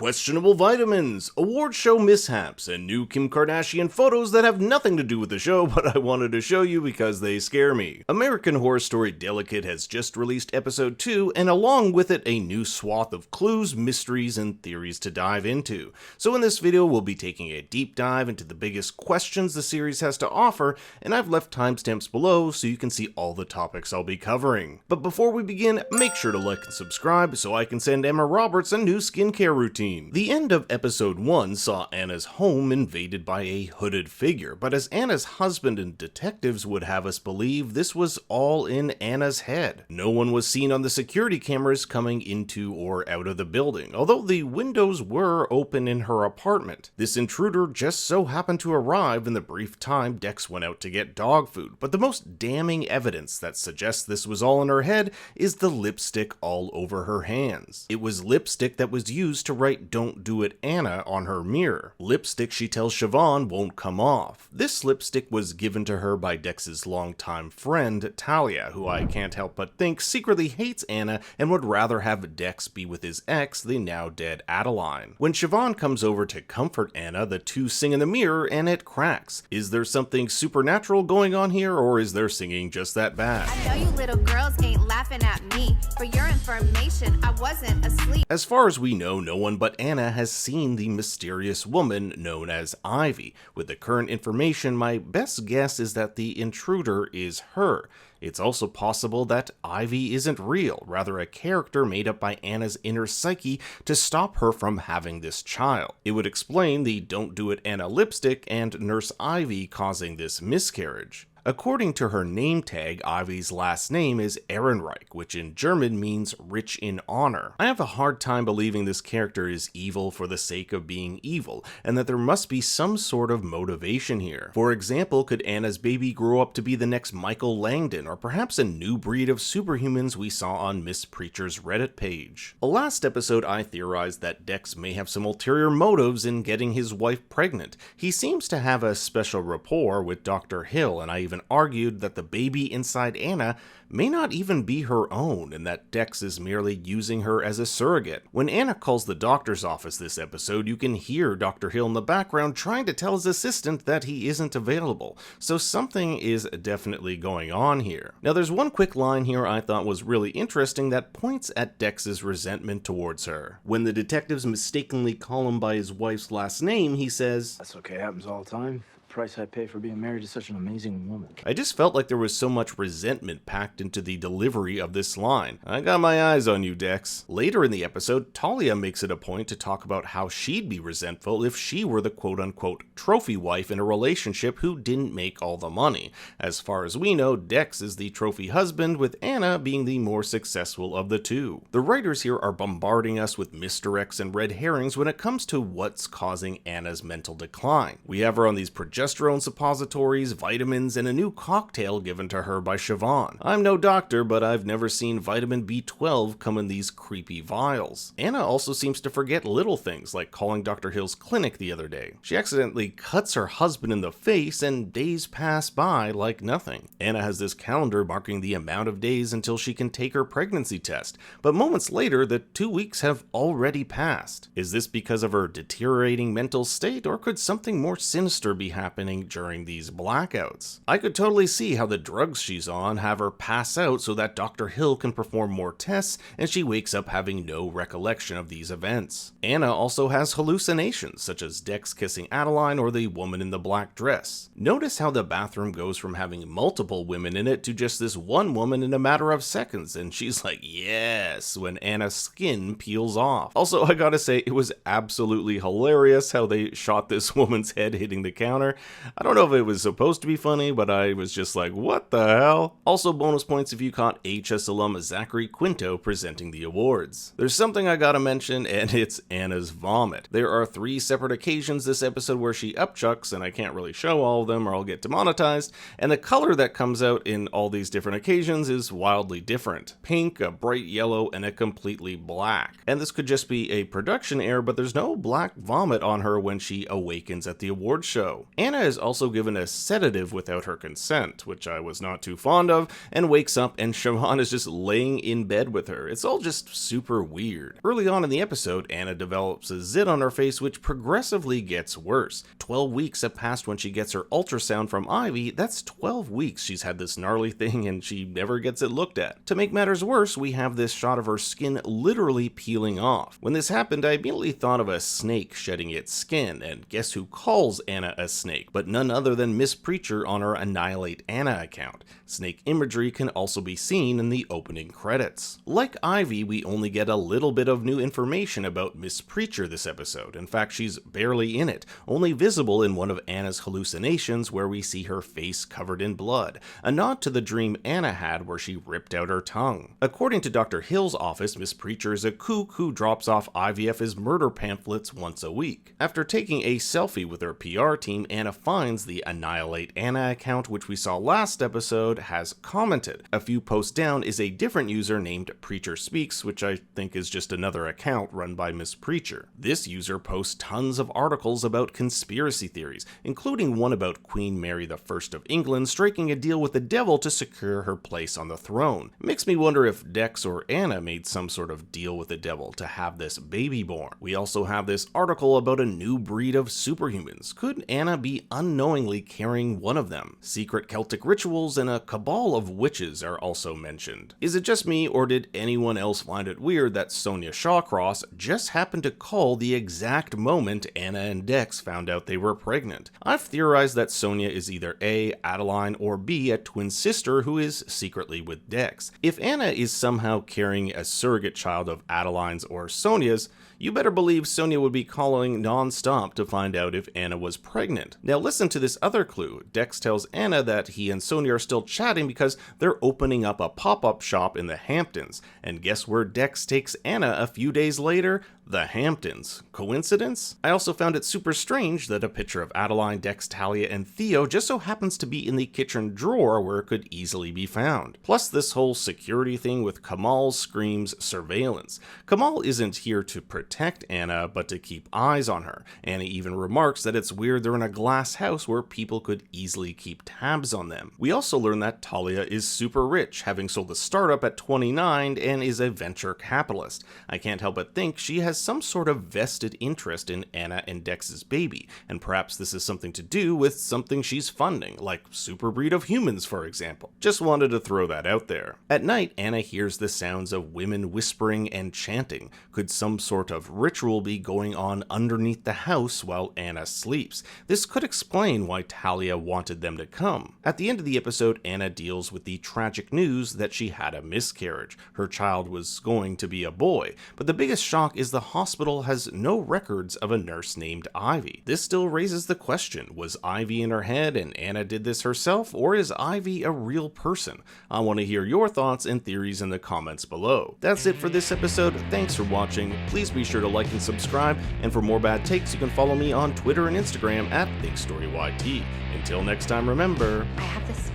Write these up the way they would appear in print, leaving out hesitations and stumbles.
questionable vitamins, award show mishaps, and new Kim Kardashian photos that have nothing to do with the show, but I wanted to show you because they scare me. American Horror Story Delicate has just released episode 2, and along with it, a new swath of clues, mysteries, and theories to dive into. So in this video, we'll be taking a deep dive into the biggest questions the series has to offer, and I've left timestamps below so you can see all the topics I'll be covering. But before we begin, make sure to like and subscribe so I can send Emma Roberts a new skincare routine. The end of episode 1 saw Anna's home invaded by a hooded figure, but as Anna's husband and detectives would have us believe, this was all in Anna's head. No one was seen on the security cameras coming into or out of the building, although the windows were open in her apartment. This intruder just so happened to arrive in the brief time Dex went out to get dog food, but the most damning evidence that suggests this was all in her head is the lipstick all over her hands. It was lipstick that was used to write "Don't Do It, Anna" on her mirror. Lipstick she tells Siobhan won't come off. This lipstick was given to her by Dex's longtime friend, Talia, who I can't help but think secretly hates Anna and would rather have Dex be with his ex, the now dead Adeline. When Siobhan comes over to comfort Anna, the two sing in the mirror and it cracks. Is there something supernatural going on here, or is their singing just that bad? I know you little girls ain't laughing at me. For your information, I wasn't asleep. As far as we know, no one but Anna has seen the mysterious woman known as Ivy. With the current information, my best guess is that the intruder is her. It's also possible that Ivy isn't real, rather a character made up by Anna's inner psyche to stop her from having this child. It would explain the "Don't Do It, Anna" lipstick and Nurse Ivy causing this miscarriage. According to her name tag, Ivy's last name is Ehrenreich, which in German means rich in honor. I have a hard time believing this character is evil for the sake of being evil, and that there must be some sort of motivation here. For example, could Anna's baby grow up to be the next Michael Langdon, or perhaps a new breed of superhumans we saw on Miss Preecher's Reddit page? Last episode, I theorized that Dex may have some ulterior motives in getting his wife pregnant. He seems to have a special rapport with Dr. Hill, and I even argued that the baby inside Anna may not even be her own, and that Dex is merely using her as a surrogate. When Anna calls the doctor's office this episode, you can hear Dr. Hill in the background trying to tell his assistant that he isn't available, so something is definitely going on here. Now there's one quick line here I thought was really interesting that points at Dex's resentment towards her. When the detectives mistakenly call him by his wife's last name, he says, "That's okay, happens all the time. Price I pay for being married to such an amazing woman." I just felt like there was so much resentment packed into the delivery of this line. I got my eyes on you, Dex. Later in the episode, Talia makes it a point to talk about how she'd be resentful if she were the quote-unquote trophy wife in a relationship who didn't make all the money. As far as we know, Dex is the trophy husband, with Anna being the more successful of the two. The writers here are bombarding us with misdirects and red herrings when it comes to what's causing Anna's mental decline. We have her on these progesterone suppositories, vitamins, and a new cocktail given to her by Siobhan. I'm no doctor, but I've never seen vitamin B12 come in these creepy vials. Anna also seems to forget little things, like calling Dr. Hill's clinic the other day. She accidentally cuts her husband in the face, and days pass by like nothing. Anna has this calendar marking the amount of days until she can take her pregnancy test, but moments later, the 2 weeks have already passed. Is this because of her deteriorating mental state, or could something more sinister be happening during these blackouts? I could totally see how the drugs she's on have her pass out so that Dr. Hill can perform more tests and she wakes up having no recollection of these events. Anna also has hallucinations, such as Dex kissing Adeline or the woman in the black dress. Notice how the bathroom goes from having multiple women in it to just this one woman in a matter of seconds, and she's like, yes, when Anna's skin peels off. Also, I gotta say, it was absolutely hilarious how they shot this woman's head hitting the counter. I don't know if it was supposed to be funny, but I was just like, what the hell? Also, bonus points if you caught AHS alum Zachary Quinto presenting the awards. There's something I gotta mention, and it's Anna's vomit. There are 3 separate occasions this episode where she upchucks, and I can't really show all of them or I'll get demonetized, and the color that comes out in all these different occasions is wildly different. Pink, a bright yellow, and a completely black. And this could just be a production error, but there's no black vomit on her when she awakens at the award show. Anna Anna is also given a sedative without her consent, which I was not too fond of, and wakes up and Siobhan is just laying in bed with her. It's all just super weird. Early on in the episode, Anna develops a zit on her face which progressively gets worse. 12 weeks have passed when she gets her ultrasound from Ivy. That's 12 weeks she's had this gnarly thing and she never gets it looked at. To make matters worse, we have this shot of her skin literally peeling off. When this happened, I immediately thought of a snake shedding its skin, and guess who calls Anna a snake? But none other than Miss Preecher on her Annihilate Anna account. Snake imagery can also be seen in the opening credits. Like Ivy, we only get a little bit of new information about Miss Preecher this episode. In fact, she's barely in it, only visible in one of Anna's hallucinations where we see her face covered in blood, a nod to the dream Anna had where she ripped out her tongue. According to Dr. Hill's office, Miss Preecher is a kook who drops off IVF's murder pamphlets once a week. After taking a selfie with her PR team, Anna finds the Annihilate Anna account, which we saw last episode, has commented. A few posts down is a different user named Preecher Speaks, which I think is just another account run by Miss Preecher. This user posts tons of articles about conspiracy theories, including one about Queen Mary I of England striking a deal with the devil to secure her place on the throne. It makes me wonder if Dex or Anna made some sort of deal with the devil to have this baby born. We also have this article about a new breed of superhumans. Could Anna be unknowingly carrying one of them? Secret Celtic rituals and a cabal of witches are also mentioned. Is it just me, or did anyone else find it weird that Sonia Shawcross just happened to call the exact moment Anna and Dex found out they were pregnant? I've theorized that Sonia is either A, Adeline, or B, a twin sister who is secretly with Dex. If Anna is somehow carrying a surrogate child of Adeline's or Sonia's, you better believe Sonia would be calling non-stop to find out if Anna was pregnant. Now listen to this other clue. Dex tells Anna that he and Sonia are still chatting because they're opening up a pop-up shop in the Hamptons. And guess where Dex takes Anna a few days later? The Hamptons. Coincidence? I also found it super strange that a picture of Adeline, Dex, Talia, and Theo just so happens to be in the kitchen drawer where it could easily be found. Plus this whole security thing with Kamal screams surveillance. Kamal isn't here to protect Anna, but to keep eyes on her. Anna even remarks that it's weird they're in a glass house where people could easily keep tabs on them. We also learn that Talia is super rich, having sold a startup at 29 and is a venture capitalist. I can't help but think she has some sort of vested interest in Anna and Dex's baby, and perhaps this is something to do with something she's funding, like super breed of humans, for example. Just wanted to throw that out there. At night, Anna hears the sounds of women whispering and chanting. Could some sort of ritual be going on underneath the house while Anna sleeps? This could explain why Talia wanted them to come. At the end of the episode, Anna deals with the tragic news that she had a miscarriage. Her child was going to be a boy, but the biggest shock is the hospital has no records of a nurse named Ivy. This still raises the question, was Ivy in her head and Anna did this herself, or is Ivy a real person? I want to hear your thoughts and theories in the comments below. That's it for this episode. Thanks for watching. Please be sure to like and subscribe, and for more bad takes, you can follow me on Twitter and Instagram at BigStoryYT. Until next time, remember... I have this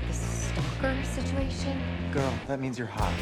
stalker situation. Girl, that means you're hot.